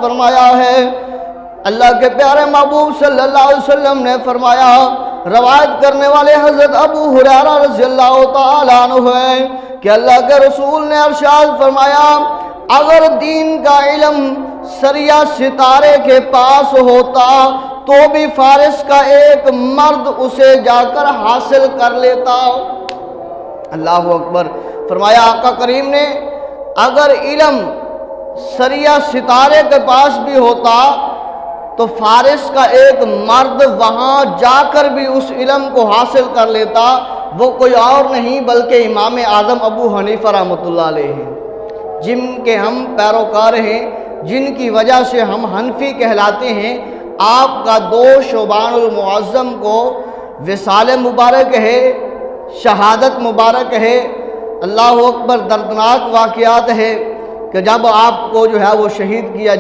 فرمایا ہے۔ اللہ کے پیارے محبوب صلی اللہ علیہ وسلم نے فرمایا، روایت کرنے والے حضرت ابو ہریرہ رضی اللہ تعالیٰ عنہ ہے کہ اللہ کے رسول نے ارشاد فرمایا، اگر دین کا علم سریہ ستارے کے پاس ہوتا تو بھی فارس کا ایک مرد اسے جا کر حاصل کر لیتا۔ اللہ اکبر۔ فرمایا آقا کریم نے، اگر علم سریہ ستارے کے پاس بھی ہوتا تو فارس کا ایک مرد وہاں جا کر بھی اس علم کو حاصل کر لیتا۔ وہ کوئی اور نہیں بلکہ امام اعظم ابو حنیفہ رحمۃ اللہ علیہ ہیں، جن کے ہم پیروکار ہیں، جن کی وجہ سے ہم حنفی کہلاتے ہیں۔ آپ کا 2 شعبان المعظم کو وصال مبارک ہے، شہادت مبارک ہے۔ اللہ اکبر۔ دردناک واقعات ہے کہ جب آپ کو جو ہے وہ شہید کیا